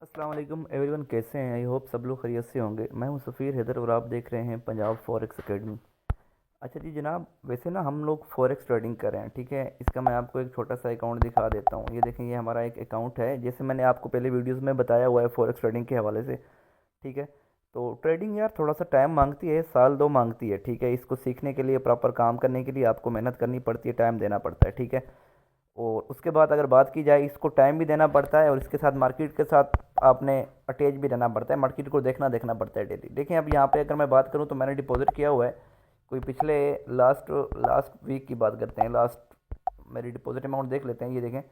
अस्सलाम वालेकुम एवरीवन, कैसे हैं? आई होप सब लोग खैरियत से होंगे। मैं हूं सफ़ीर हैदर और आप देख रहे हैं पंजाब फॉरेक्स एकेडमी। अच्छा जी जनाब, वैसे ना हम लोग फॉरेक्स ट्रेडिंग कर रहे हैं, ठीक है। इसका मैं आपको एक छोटा सा अकाउंट दिखा देता हूं। ये देखें, ये हमारा एक अकाउंट है, जैसे मैंने आपको पहले वीडियोस में बताया हुआ है फॉरेक्स ट्रेडिंग के हवाले से, ठीक है। तो ट्रेडिंग यार थोड़ा सा टाइम मांगती है, साल दो मांगती है, ठीक है। इसको सीखने के लिए, प्रॉपर काम करने के लिए आपको मेहनत करनी पड़ती है, टाइम देना पड़ता है, ठीक है। और उसके बाद अगर बात की जाए, इसको टाइम भी देना पड़ता है और इसके साथ मार्केट के साथ आपने अटैच भी रहना पड़ता है, मार्केट को देखना देखना पड़ता है डेली। देखें अब यहाँ पे अगर मैं बात करूँ तो मैंने डिपॉजिट किया हुआ है कोई पिछले लास्ट लास्ट वीक की बात करते हैं। लास्ट मेरी डिपॉजिट अमाउंट देख लेते हैं। ये देखें,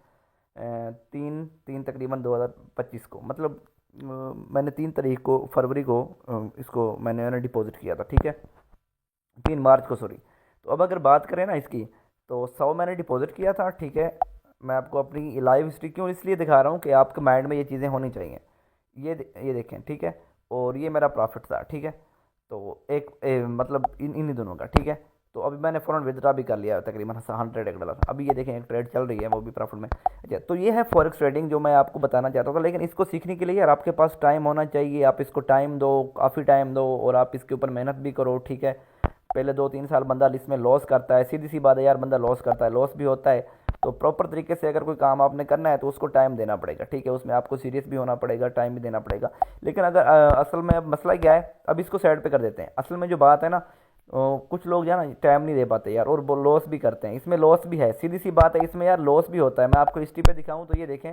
तीन तीन तकरीबन 2025 को, मतलब मैंने 3 तारीख को, फरवरी को इसको मैंने डिपॉजिट किया था, ठीक है। 3 मार्च को, सॉरी। तो अब अगर बात करें ना इसकी, तो 100 मैंने डिपॉजिट किया था, ठीक है। मैं आपको अपनी लाइव हिस्ट्री क्यों इसलिए दिखा रहा हूँ कि आपके माइंड में ये चीज़ें होनी चाहिए। ये देखें, ठीक है। और ये मेरा प्रॉफिट था, ठीक है। तो मतलब इन इन्हीं दोनों का, ठीक है। तो अभी मैंने फ़ौरन विदड्रा भी कर लिया है, तकरीबन 100 $1। अभी ये देखें, एक ट्रेड चल रही है, वो भी प्रॉफिट में। अच्छा, तो ये है फॉरेक्स ट्रेडिंग जो मैं आपको बताना चाहता था। लेकिन इसको सीखने के लिए यार आपके पास टाइम होना चाहिए। आप इसको टाइम दो, काफ़ी टाइम दो, और आप इसके ऊपर मेहनत भी करो, ठीक है। पहले 2-3 साल बंदा इसमें लॉस करता है, सीधी सी बात है यार, बंदा लॉस करता है, लॉस भी होता है। तो प्रॉपर तरीके से अगर कोई काम आपने करना है तो उसको टाइम देना पड़ेगा, ठीक है। उसमें आपको सीरियस भी होना पड़ेगा, टाइम भी देना पड़ेगा। लेकिन अगर असल में अब मसला क्या है, अब इसको साइड पे कर देते हैं। असल में जो बात है ना, कुछ लोग जो है ना टाइम नहीं दे पाते यार, और वो लॉस भी करते हैं। इसमें लॉस भी है, सीधी सी बात है, इसमें यार लॉस भी होता है। मैं आपको हिस्ट्री पे दिखाऊं तो ये देखें,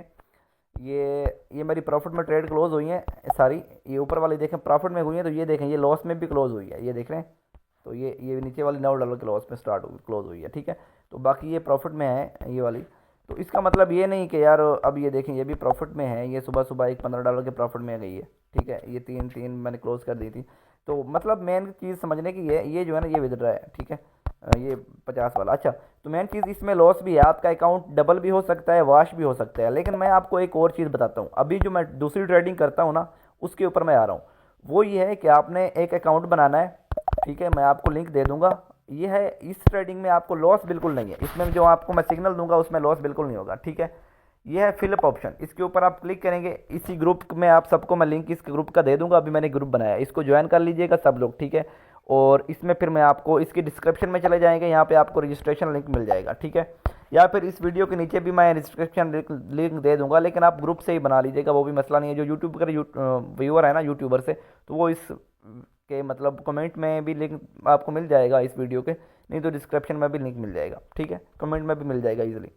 ये मेरी प्रॉफिट में ट्रेड क्लोज हुई है सारी। ये ऊपर वाली देखें प्रॉफिट में हुई है, तो ये देखें ये लॉस में भी क्लोज हुई है, ये देख रहे हैं। तो ये नीचे वाली $9 के लॉस में स्टार्ट हुई, क्लोज हुई है, ठीक है। तो बाकी ये प्रॉफिट में है ये वाली। तो इसका मतलब ये नहीं कि यार, अब ये देखें ये भी प्रॉफिट में है। ये सुबह सुबह एक $15 के प्रॉफिट में गई है, ठीक है। ये तीन तीन मैंने क्लोज कर दी थी। तो मतलब मेन चीज़ समझने की ये जो है ना, ये विदड्रा है, ठीक है। ये 50 वाला। अच्छा, तो मेन चीज़ इसमें लॉस भी है, आपका अकाउंट डबल भी हो सकता है, वाश भी हो सकता है। लेकिन मैं आपको एक और चीज़ बताता हूँ, अभी जो मैं दूसरी ट्रेडिंग करता हूँ ना, उसके ऊपर मैं आ रहा हूँ। वो ये है कि आपने एक अकाउंट बनाना है, ठीक है। मैं आपको लिंक दे दूंगा। ये है, इस ट्रेडिंग में आपको लॉस बिल्कुल नहीं है। इसमें जो आपको मैं सिग्नल दूंगा उसमें लॉस बिल्कुल नहीं होगा, ठीक है। ये है फिलअप ऑप्शन, इसके ऊपर आप क्लिक करेंगे। इसी ग्रुप में आप सबको मैं लिंक इस ग्रुप का दे दूंगा। अभी मैंने ग्रुप बनाया है, इसको ज्वाइन कर लीजिएगा सब लोग, ठीक है। और इसमें फिर मैं आपको इसकी डिस्क्रिप्शन में चले जाएंगे, यहाँ पे आपको रजिस्ट्रेशन लिंक मिल जाएगा, ठीक है। या फिर इस वीडियो के नीचे भी मैं रजिस्ट्रेशन लिंक दे दूंगा, लेकिन आप ग्रुप से ही बना लीजिएगा, वो भी मसला नहीं है। जो यूट्यूब का व्यूअर है ना, यूट्यूबर से, तो वो इस के मतलब कमेंट में भी लिंक आपको मिल जाएगा इस वीडियो के, नहीं तो डिस्क्रिप्शन में भी लिंक मिल जाएगा, ठीक है। कमेंट में भी मिल जाएगा इजीली।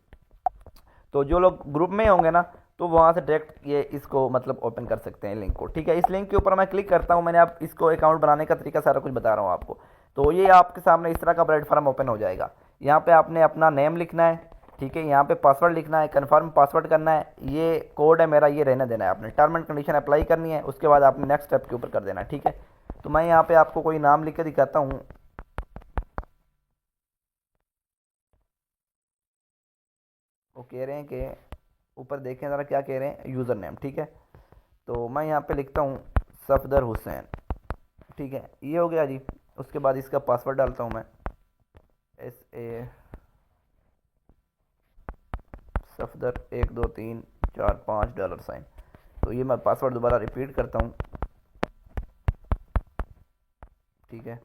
तो जो लोग ग्रुप में होंगे ना, तो वहाँ से डायरेक्ट ये इसको मतलब ओपन कर सकते हैं लिंक को, ठीक है। इस लिंक के ऊपर मैं क्लिक करता हूँ, मैंने आप इसको अकाउंट बनाने का तरीका सारा कुछ बता रहा हूँ आपको। तो ये आपके सामने इस तरह का प्लेटफॉर्म ओपन हो जाएगा। यहाँ पे आपने अपना नेम लिखना है, ठीक है। यहाँ पे पासवर्ड लिखना है, कन्फर्म पासवर्ड करना है। ये कोड है मेरा, ये रहने देना है आपने। टर्म एंड कंडीशन अप्लाई करनी है, उसके बाद आपने नेक्स्ट स्टेप के ऊपर कर देना है, ठीक है। तो मैं यहाँ पे आपको कोई नाम लिख के दिखाता हूँ। वो कह रहे हैं कि ऊपर देखें ज़रा क्या कह रहे हैं, यूज़र नेम, ठीक है। तो मैं यहाँ पे लिखता हूँ सफदर हुसैन, ठीक है। ये हो गया जी। उसके बाद इसका पासवर्ड डालता हूँ मैं, SA सफदर 1 2 3 4 5 $। तो ये मैं पासवर्ड दोबारा रिपीट करता हूँ, ठीक है।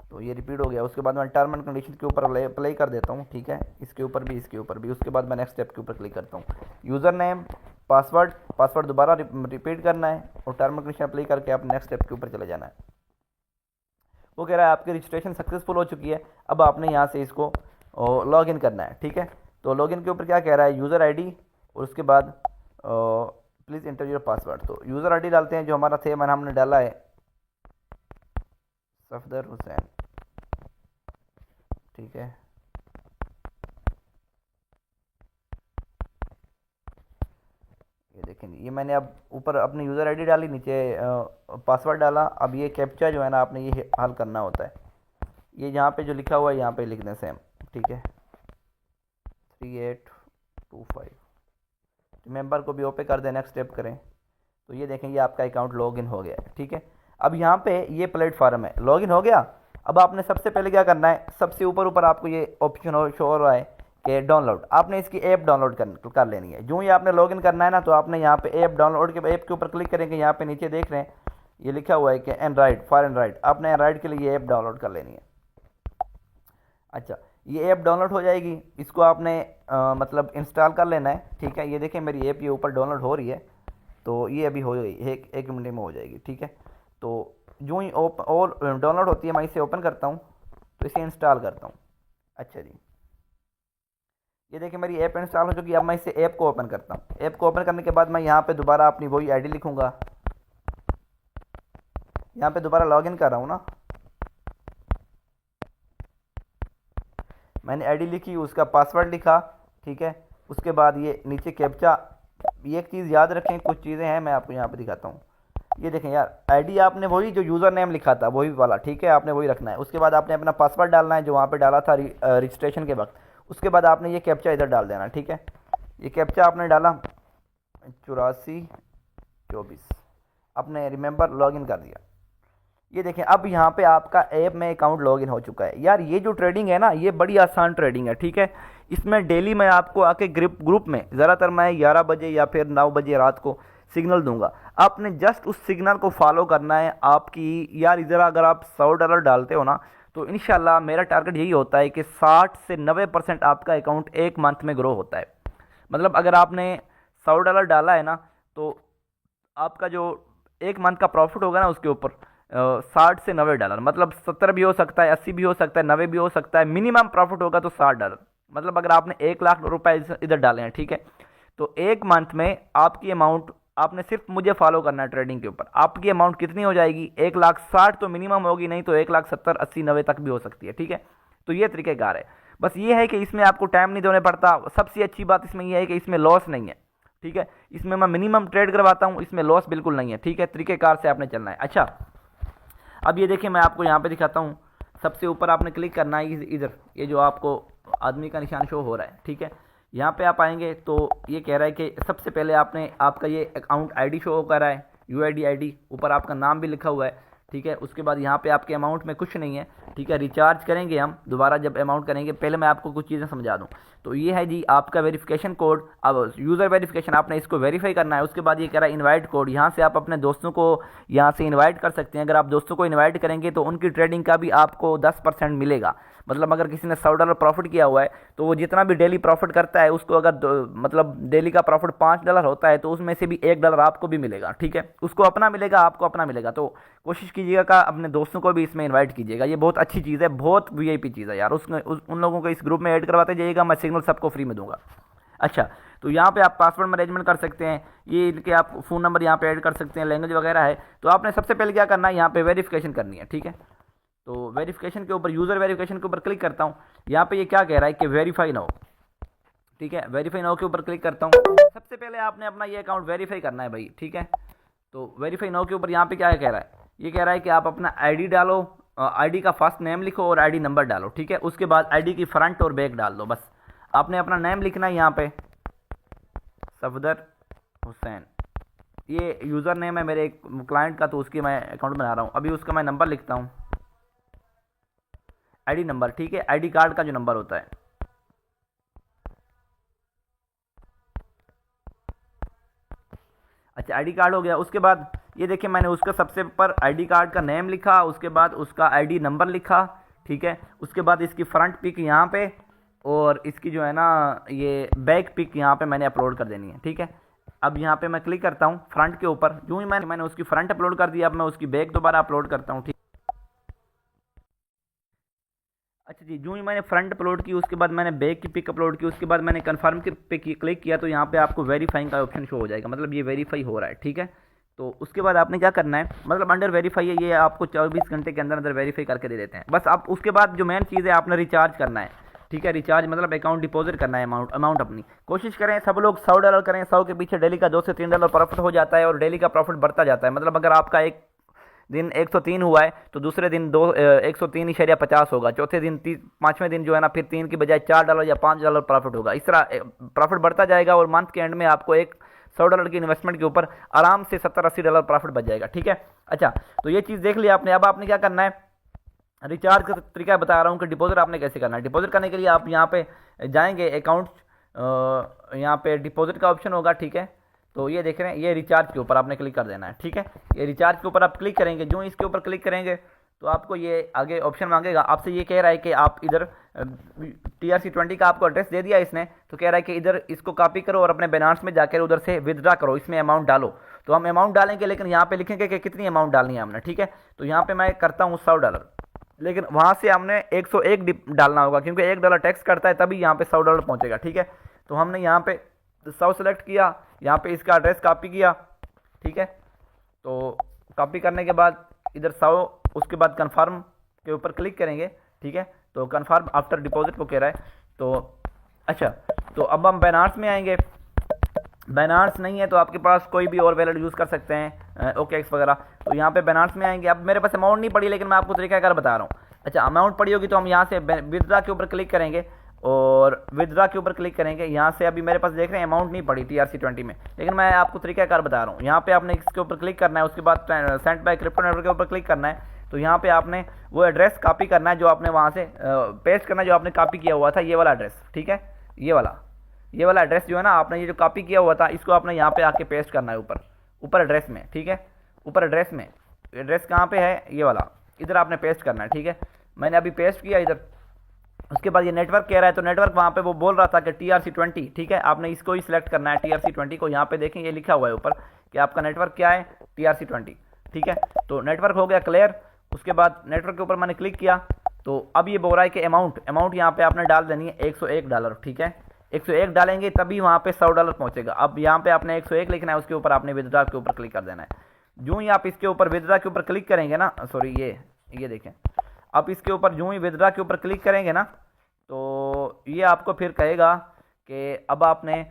तो ये रिपीट हो गया। उसके बाद मैं टर्म एंड कंडीशन के ऊपर अप्लाई कर देता हूँ, ठीक है। इसके ऊपर भी, इसके ऊपर भी। उसके बाद मैं नेक्स्ट स्टेप के ऊपर क्लिक करता हूँ। यूज़र नेम, पासवर्ड, पासवर्ड दोबारा रिपीट करना है, और टर्म एंड कंडीशन अप्लाई करके आप नेक्स्ट स्टेप के ऊपर चले जाना है। वो कह रहा है आपकी रजिस्ट्रेशन सक्सेसफुल हो चुकी है, अब आपने यहाँ से इसको लॉग इन करना है, ठीक है। तो लॉग इन के ऊपर क्या कह रहा है, यूज़र आईडी, और उसके बाद प्लीज़ इंटर योर पासवर्ड। तो यूज़र आईडी डालते हैं जो हमारा थे, मैंने हमने डाला है सफदर हुसैन, ठीक है। ये देखें, ये मैंने अब ऊपर अपनी यूज़र आईडी डाली, नीचे पासवर्ड डाला। अब ये कैप्चा जो है ना, आपने ये हल करना होता है। ये यहाँ पे जो लिखा हुआ है यहाँ पे लिख दें सेम, ठीक है। 3825 मेंबर को भी ओपे कर दें, नेक्स्ट स्टेप करें। तो ये देखें, ये आपका अकाउंट लॉगिन हो गया है, ठीक है। अब यहाँ पे ये प्लेटफॉर्म है, लॉगिन हो गया। अब आपने सबसे पहले क्या करना है, सबसे ऊपर ऊपर आपको ये ऑप्शन शो हो रहा है कि डाउनलोड, आपने इसकी ऐप डाउनलोड कर लेनी है। जो ही आपने लॉगिन करना है ना, तो आपने यहाँ पे ऐप डाउनलोड के ऐप के ऊपर क्लिक करेंगे, यहाँ पे नीचे देख रहे हैं ये लिखा हुआ है कि एंड्रॉइड फॉर एंड्रॉइड, आपने एंड्रॉइड के लिए ये ऐप डाउनलोड कर लेनी है। अच्छा, ये ऐप डाउनलोड हो जाएगी, इसको आपने मतलब इंस्टॉल कर लेना है, ठीक है। ये देखें मेरी ऐप ये ऊपर डाउनलोड हो रही है, तो ये अभी हो गई, एक मिनट में हो जाएगी, ठीक है। तो जो ही और डाउनलोड होती है मैं इसे ओपन करता हूँ, तो इसे इंस्टॉल करता हूँ। अच्छा जी, ये देखिए मेरी ऐप इंस्टॉल हो चुकी है। अब मैं इसे ऐप को ओपन करता हूँ। ऐप को ओपन करने के बाद मैं यहाँ पे दोबारा अपनी वही आईडी लिखूँगा, यहाँ पे दोबारा लॉगिन कर रहा हूँ ना, मैंने आईडी लिखी, उसका पासवर्ड लिखा, ठीक है। उसके बाद ये नीचे कैप्चा, ये एक चीज़ याद रखें, कुछ चीज़ें हैं मैं आपको यहाँ पे दिखाता हूँ। ये देखें यार, आईडी आपने वही जो यूज़र नेम लिखा था वही वाला, ठीक है, आपने वही रखना है। उसके बाद आपने अपना पासवर्ड डालना है जो वहाँ पे डाला था रजिस्ट्रेशन के वक्त। उसके बाद आपने ये कैप्चा इधर डाल देना, ठीक है। ये कैप्चा आपने डाला 8424, आपने रिमेंबर लॉगिन कर दिया। ये देखें अब यहाँ पे आपका ऐप में अकाउंट लॉगिन हो चुका है। यार ये जो ट्रेडिंग है ना, ये बड़ी आसान ट्रेडिंग है, ठीक है। इसमें डेली मैं आपको आके ग्रुप में ज़्यादातर मैं 11 बजे या फिर 9 बजे रात को सिग्नल दूंगा। आपने जस्ट उस सिग्नल को फॉलो करना है। आपकी यार इधर अगर आप $100 डालते हो ना, तो इंशाल्लाह मेरा टारगेट यही होता है कि 60 से 90% आपका अकाउंट एक मंथ में ग्रो होता है। मतलब अगर आपने $100 डाला है ना, तो आपका जो एक मंथ का प्रॉफिट होगा ना उसके ऊपर 60 से 90 डॉलर, मतलब 70 भी हो सकता है, 80 भी हो सकता है, 90 भी हो सकता है। मिनिमम प्रॉफिट होगा तो $60। मतलब अगर आपने 1 लाख रुपए इधर डाले हैं, ठीक है, तो एक मंथ में आपकी अमाउंट, आपने सिर्फ मुझे फॉलो करना है ट्रेडिंग के ऊपर, आपकी अमाउंट कितनी हो जाएगी, 1,60,000 तो मिनिमम होगी, नहीं तो 1,70,000, 80, 90 तक भी हो सकती है, ठीक है। तो ये तरीक़ेकार है। बस ये है कि इसमें आपको टाइम नहीं देना पड़ता। सबसे अच्छी बात इसमें यह है कि इसमें लॉस नहीं है, ठीक है। इसमें मैं मिनिमम ट्रेड करवाता हूँ, इसमें लॉस बिल्कुल नहीं है, ठीक है। तरीक़ेकार से आपने चलना है। अच्छा, अब ये देखिए मैं आपको यहाँ पे दिखाता हूँ। सबसे ऊपर आपने क्लिक करना है इधर, ये जो आपको आदमी का निशान शो हो रहा है, ठीक है। यहाँ पे आप आएंगे तो ये कह रहा है कि सबसे पहले आपने आपका ये अकाउंट आईडी शो कर रहा है, यूआईडी आईडी, ऊपर आपका नाम भी लिखा हुआ है, ठीक है। उसके बाद यहाँ पे आपके अमाउंट में कुछ नहीं है, ठीक है। रिचार्ज करेंगे हम दोबारा जब अमाउंट करेंगे। पहले मैं आपको कुछ चीज़ें समझा दूँ। तो ये है जी आपका वेरिफिकेशन कोड। अब यूज़र वेरिफिकेशन आपने इसको वेरीफाई करना है। उसके बाद ये कह रहा है इनवाइट कोड, यहाँ से आप अपने दोस्तों को यहाँ से इनवाइट कर सकते हैं। अगर आप दोस्तों को इनवाइट करेंगे तो उनकी ट्रेडिंग का भी आपको 10% मिलेगा। मतलब अगर किसी ने $100 प्रॉफिट किया हुआ है, तो वो जितना भी डेली प्रॉफिट करता है उसको अगर मतलब डेली का प्रॉफिट $5 होता है, तो उसमें से भी $1 आपको भी मिलेगा, ठीक है। उसको अपना मिलेगा, आपको अपना मिलेगा। तो कोशिश कीजिएगा कि अपने दोस्तों को भी इसमें इनवाइट कीजिएगा। ये बहुत अच्छी चीज़ है, बहुत वीआईपी चीज़ है यार। उन लोगों को इस ग्रुप में ऐड करवाते जाइएगा, मैं सिग्नल सबको फ्री में दूंगा। अच्छा, तो यहाँ पे आप पासवर्ड मैनेजमेंट कर सकते हैं, ये इनके आप फ़ोन नंबर यहाँ पे ऐड कर सकते हैं, लैंग्वेज वगैरह है। तो आपने सबसे पहले क्या करना है, यहाँ पे वेरिफिकेशन करनी है, ठीक है। तो वेरिफिकेशन के ऊपर, यूज़र वेरिफिकेशन के ऊपर क्लिक करता हूँ। यहाँ पे ये क्या कह रहा है कि वेरीफाई नाउ, ठीक है। वेरीफाई नाउ के ऊपर क्लिक करता हूँ। सबसे पहले आपने अपना ये अकाउंट वेरीफाई करना है भाई, ठीक है। तो वेरीफाई नाउ के ऊपर यहाँ पे क्या कह रहा है, ये कह रहा है कि आप अपना आईडी डालो, आईडी का फर्स्ट नेम लिखो और आईडी नंबर डालो, ठीक है। उसके बाद आईडी की फ्रंट और बैक डाल दो। बस आपने अपना नेम लिखना है यहाँ पे, सफदर हुसैन, ये यूज़र नेम है मेरे एक क्लाइंट का, तो उसकी मैं अकाउंट बना रहा हूँ। अभी उसका मैं नंबर लिखता हूँ, आईडी नंबर, ठीक है, आईडी कार्ड का जो नंबर होता है। अच्छा, आईडी कार्ड हो गया। उसके बाद ये देखिए मैंने उसका सबसे ऊपर आईडी कार्ड का नेम लिखा, उसके बाद उसका आईडी नंबर लिखा, ठीक है। उसके बाद इसकी फ्रंट पिक यहाँ पे, और इसकी जो है ना ये बैक पिक यहाँ पे मैंने अपलोड कर देनी है, ठीक है। अब यहाँ पे मैं क्लिक करता हूँ फ्रंट के ऊपर। जो ही मैंने उसकी फ्रंट अपलोड कर दी, अब मैं उसकी बैक दोबारा अपलोड करता हूँ, ठीक। अच्छा जी, जो ही मैंने फ्रंट अपलोड की, उसके बाद मैंने बैक की पिक अपलोड की, उसके बाद मैंने कन्फर्म की पे क्लिक किया, तो यहाँ पे आपको वेरीफाइंग का ऑप्शन शो हो जाएगा, मतलब ये वेरीफाई हो रहा है, ठीक है। तो उसके बाद आपने क्या करना है, मतलब अंडर वेरीफाई है, ये आपको 24 घंटे के अंदर अंदर वेरीफाई करके दे देते हैं। बस आप उसके बाद जो मेन चीज़ है, आपने रिचार्ज करना है, ठीक है। रिचार्ज मतलब अकाउंट डिपॉजिट करना है, अमाउंट अपनी। कोशिश करें सब लोग $100 करें, 100 के पीछे डेली का $2 से $3 प्रॉफिट हो जाता है, और डेली का प्रॉफिट बढ़ता जाता है। मतलब अगर आपका एक दिन 103 हुआ है, तो दूसरे दिन 103.50 होगा, चौथे दिन 5वें दिन जो है ना फिर 3 की बजाय $4 या $5 प्रॉफिट होगा। इस तरह प्रॉफिट बढ़ता जाएगा, और मंथ के एंड में आपको एक $100 की इन्वेस्टमेंट के ऊपर आराम से $70-80 प्रॉफिट बच जाएगा, ठीक है। अच्छा, तो ये चीज़ देख लिया आपने। अब आपने क्या करना है, रिचार्ज का तरीका बता रहा हूँ कि डिपॉजिट आपने कैसे करना है। डिपॉजिट करने के लिए आप यहाँ पे जाएंगे अकाउंट, यहाँ पे डिपॉजिट का ऑप्शन होगा, ठीक है। तो ये देख रहे हैं, ये रिचार्ज के ऊपर आपने क्लिक कर देना है, ठीक है। ये रिचार्ज के ऊपर आप क्लिक करेंगे, जो इसके ऊपर क्लिक करेंगे तो आपको ये आगे ऑप्शन मांगेगा। आपसे ये कह रहा है कि आप इधर TRC20 का आपको एड्रेस दे दिया इसने, तो कह रहा है कि इधर इसको कॉपी करो और अपने बाइनेंस में जाकर उधर से विदड्रा करो, इसमें अमाउंट डालो। तो हम अमाउंट डालेंगे, लेकिन यहाँ पे लिखेंगे कि कितनी अमाउंट डालनी है हमने, ठीक है। तो यहाँ पे मैं करता हूँ $100, लेकिन वहाँ से हमने 101 डालना होगा, क्योंकि $1 टैक्स करता है, तभी यहाँ पे $100 पहुँचेगा, ठीक है। तो हमने यहाँ पे 100 सेलेक्ट किया, यहाँ पे इसका एड्रेस कॉपी किया, ठीक है। तो कॉपी करने के बाद इधर 100, उसके बाद कन्फर्म के ऊपर क्लिक करेंगे, ठीक है। तो कन्फर्म आफ्टर डिपॉजिट को कह रहा है। तो अच्छा, तो अब हम बाइनेंस में आएंगे। बाइनेंस नहीं है तो आपके पास कोई भी और वैलेट यूज़ कर सकते हैं, OKX वगैरह। तो यहाँ पे बाइनेंस में आएंगे। अब मेरे पास अमाउंट नहीं पड़ी, लेकिन मैं आपको तरीकाकार बता रहा हूँ। अच्छा, अमाउंट पड़ी होगी तो हम यहाँ से विदड्रा के ऊपर क्लिक करेंगे, और विदड्रा के ऊपर क्लिक करेंगे। यहाँ से अभी मेरे पास देख रहे हैं अमाउंट नहीं पड़ी TRC20 में, लेकिन मैं आपको तरीकाकार बता रहा हूँ। यहाँ पे आपने इसके ऊपर क्लिक करना है, उसके बाद सेंड बाय क्रिप्टो नेटवर्क के ऊपर क्लिक करना है। तो यहाँ पे आपने वो एड्रेस कॉपी करना है जो आपने वहाँ से पेस्ट करना है, जो आपने कॉपी किया हुआ था, ये वाला एड्रेस, ठीक है। ये वाला एड्रेस जो है ना, आपने ये जो कॉपी किया हुआ था, इसको आपने यहाँ पे आके पेस्ट करना है ऊपर एड्रेस में, ठीक है। ऊपर एड्रेस में, एड्रेस कहाँ पे है, ये वाला, इधर आपने पेस्ट करना है, ठीक है। मैंने अभी पेस्ट किया इधर। उसके बाद ये नेटवर्क कह रहा है, तो नेटवर्क वहाँ पे वो बोल रहा था कि TRC20, ठीक है। आपने इसको ही सिलेक्ट करना है, TRC20 को। यहाँ पे देखें, ये लिखा हुआ है ऊपर कि आपका नेटवर्क क्या है, TRC20, ठीक है। तो नेटवर्क हो गया क्लियर। उसके बाद नेटवर्क के ऊपर मैंने क्लिक किया, तो अब ये बोल रहा है कि अमाउंट यहाँ पे आपने डाल देनी है $101, ठीक है। 101 डालेंगे तभी वहाँ पे $100 पहुँचेगा। अब यहाँ पे आपने 101 लिखना है, उसके ऊपर आपने विदड्रा के ऊपर क्लिक कर देना है। जो ही आप इसके ऊपर विदड्रा के ऊपर क्लिक करेंगे ना, सॉरी ये देखें, आप इसके ऊपर जो ही विदड्रा के ऊपर क्लिक करेंगे ना, तो ये आपको फिर कहेगा कि अब आपने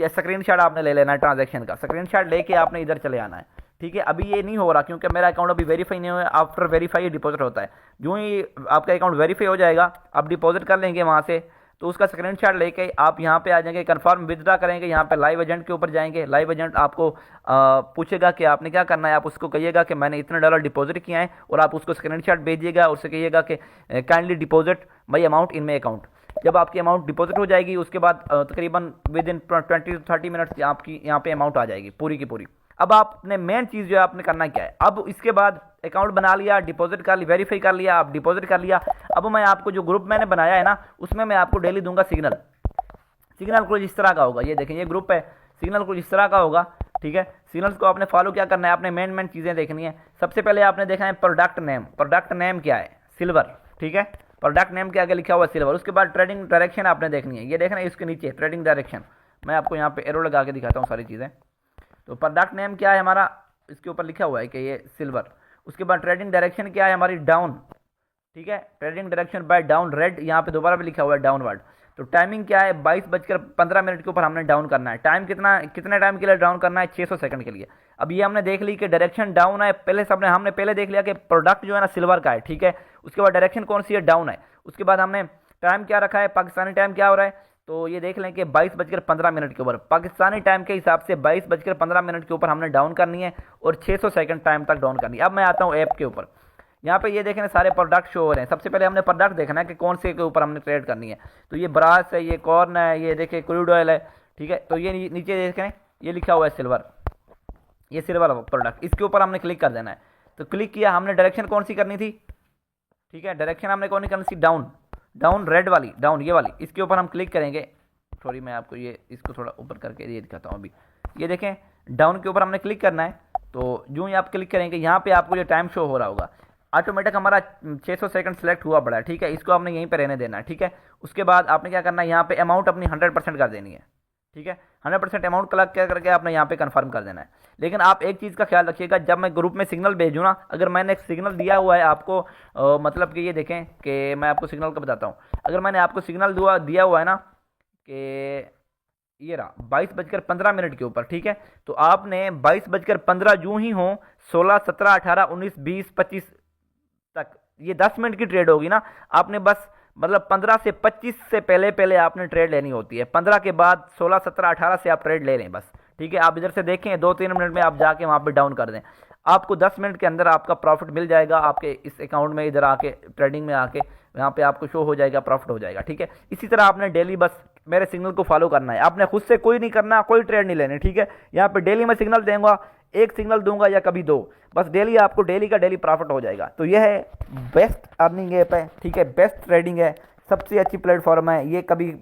स्क्रीनशॉट आपने ले लेना है ट्रांजैक्शन का। स्क्रीनशॉट लेके आपने इधर चले आना है, ठीक है। अभी ये नहीं हो रहा क्योंकि मेरा अकाउंट अभी वेरीफाई नहीं हुआ। आफ्टर वेरीफाई डिपॉजिट होता है। जो ही आपका अकाउंट वेरीफाई हो जाएगा, आप डिपॉजिट कर लेंगे वहाँ से, तो उसका स्क्रीनशॉट लेके आप यहाँ पे आ जाएंगे, कंफर्म विदड्रा करेंगे। यहाँ पे लाइव एजेंट के ऊपर जाएंगे। लाइव एजेंट आपको पूछेगा कि आपने क्या करना है। आप उसको कहिएगा कि मैंने इतने $, डिपॉजिट किया है, और आप उसको स्क्रीनशॉट भेजिएगा। उससे कहिएगा कि kindly deposit my amount in my account. जब आपकी अमाउंट डिपॉजिट हो जाएगी, उसके बाद तकरीबन विद इन 20 to 30 मिनट्स आपकी यहाँ पे अमाउंट आ जाएगी पूरी की पूरी। अब आपने मेन चीज़ जो है आपने करना क्या है, अब इसके बाद अकाउंट बना लिया, डिपॉजिट कर लिया, वेरीफाई कर लिया, आप डिपॉजिट कर लिया। अब मैं आपको जो ग्रुप मैंने बनाया है ना, उसमें मैं आपको डेली दूंगा सिग्नल कुछ इस तरह का होगा। ये देखें, ये ग्रुप है, सिग्नल कुछ इस तरह का होगा, ठीक है। सिग्नल्स को आपने फॉलो क्या करना है, आपने मेन चीज़ें देखनी है। सबसे पहले आपने देखना है प्रोडक्ट नेम क्या है, सिल्वर, ठीक है। प्रोडक्ट नेम के आगे लिखा हुआ सिल्वर। उसके बाद ट्रेडिंग डायरेक्शन आपने देखनी है। ये देखना है इसके नीचे ट्रेडिंग डायरेक्शन, मैं आपको यहाँ पे एरो लगा के दिखाता हूँ सारी चीज़ें। तो प्रोडक्ट नेम क्या है हमारा, इसके ऊपर लिखा हुआ है कि ये सिल्वर। उसके बाद ट्रेडिंग डायरेक्शन क्या है हमारी, डाउन, ठीक है। Trading direction by down red, यहाँ पे दोबारा भी लिखा हुआ है डाउनवर्ड। तो टाइमिंग क्या है, 22:15 के ऊपर हमने डाउन करना है। टाइम कितने टाइम के लिए डाउन करना है, 600 सेकंड के लिए। अब ये हमने देख ली कि डायरेक्शन डाउन है। हमने पहले देख लिया कि प्रोडक्ट जो है ना सिल्वर का है, ठीक है। उसके बाद डायरेक्शन कौन सी है, डाउन है। उसके बाद हमने टाइम क्या रखा है, पाकिस्तानी टाइम क्या हो रहा है, तो ये देख लें कि 22:15 के ऊपर पाकिस्तानी टाइम के हिसाब से 22:15 के ऊपर हमने डाउन करनी है, और 600 सेकंड टाइम तक डाउन करनी है। अब मैं आता हूँ ऐप के ऊपर। यहाँ पे ये देखें सारे प्रोडक्ट शो हो रहे हैं। सबसे पहले हमने प्रोडक्ट देखना है कि कौन से के ऊपर हमने ट्रेड करनी है। तो ये ब्रास है, ये कॉर्न है, ये देखें क्रूड ऑयल है, ठीक है। तो ये नीचे देखें, ये लिखा हुआ है सिल्वर, ये सिल्वर प्रोडक्ट, इसके ऊपर हमने क्लिक कर देना है। तो क्लिक किया, हमने डायरेक्शन कौन सी करनी थी, ठीक है। डायरेक्शन हमने कौन सी करनी थी, डाउन रेड वाली, डाउन ये वाली, इसके ऊपर हम क्लिक करेंगे। सॉरी, मैं आपको इसको थोड़ा ऊपर करके ये दिखाता हूँ। अभी ये देखें, डाउन के ऊपर हमने क्लिक करना है। तो जो ही आप क्लिक करेंगे, यहाँ पे आपको ये टाइम शो हो रहा होगा। ऑटोमेटिक हमारा 600 सेकंड सेलेक्ट हुआ पड़ा है, ठीक है। इसको आपने यहीं पे रहने देना है, ठीक है। उसके बाद आपने क्या करना है, यहाँ पे अमाउंट अपनी 100% कर देनी है, ठीक है। 100% अमाउंट कलेक्ट क्या करके आपने यहाँ पे कंफर्म कर देना है। लेकिन आप एक चीज़ का ख्याल रखिएगा, जब मैं ग्रुप में सिग्नल भेजूँ ना, अगर मैंने एक सिग्नल दिया हुआ है आपको, मतलब कि ये देखें कि मैं आपको सिग्नल का बताता हूँ। अगर मैंने आपको सिग्नल दिया हुआ है ना कि ये रहा 22:15 के ऊपर, ठीक है। तो आपने 22:15 जो ही हो, 16, 17, 18, 19, 20, 25 तक, ये 10 मिनट की ट्रेड होगी ना, आपने बस मतलब 15 से 25 से पहले आपने ट्रेड लेनी होती है। 15 के बाद 16, 17, 18 से आप ट्रेड ले लें बस, ठीक है। आप इधर से देखें 2-3 मिनट में आप जाके वहाँ पे डाउन कर दें। आपको 10 मिनट के अंदर आपका प्रॉफिट मिल जाएगा आपके इस अकाउंट में, इधर आके ट्रेडिंग में आके यहाँ पे आपको शो हो जाएगा, प्रॉफिट हो जाएगा। ठीक है, इसी तरह आपने डेली बस मेरे सिग्नल को फॉलो करना है, आपने खुद से कोई नहीं करना, कोई ट्रेड नहीं लेनी। ठीक है, यहाँ पे डेली मैं सिग्नल दूंगा, एक सिग्नल दूंगा या कभी दो, बस डेली आपको डेली का डेली प्रॉफिट हो जाएगा। तो यह है बेस्ट अर्निंग ऐप है। ठीक है, बेस्ट ट्रेडिंग है, सबसे अच्छी प्लेटफॉर्म है ये। कभी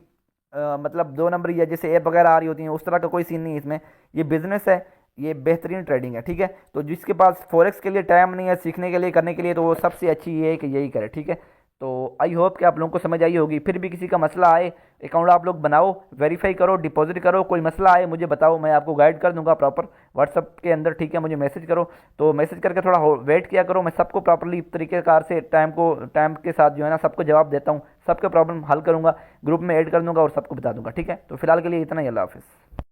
मतलब 2 नंबरी या जैसे ऐप वगैरह आ रही होती हैं उस तरह का कोई सीन नहीं है इसमें, ये बिजनेस है, ये बेहतरीन ट्रेडिंग है। ठीक है, तो जिसके पास फॉरेक्स के लिए टाइम नहीं है, सीखने के लिए, करने के लिए, तो वो सबसे अच्छी ये है कि यही करे। ठीक है, तो आई होप कि आप लोगों को समझ आई होगी। फिर भी किसी का मसला आए, अकाउंट आप लोग बनाओ, वेरीफाई करो, डिपॉजिट करो, कोई मसला आए मुझे बताओ, मैं आपको गाइड कर दूंगा प्रॉपर व्हाट्सअप के अंदर। ठीक है, मुझे मैसेज करो, तो मैसेज करके थोड़ा वेट किया करो, मैं सबको प्रॉपरली तरीक़ेकार से टाइम के साथ जो है ना सबको जवाब देता हूँ, सबके प्रॉब्लम हल करूँगा, ग्रुप में ऐड कर दूँगा और सबको बता दूँगा। ठीक है, तो फिलहाल के लिए इतना ही, अल्लाह हाफिज़।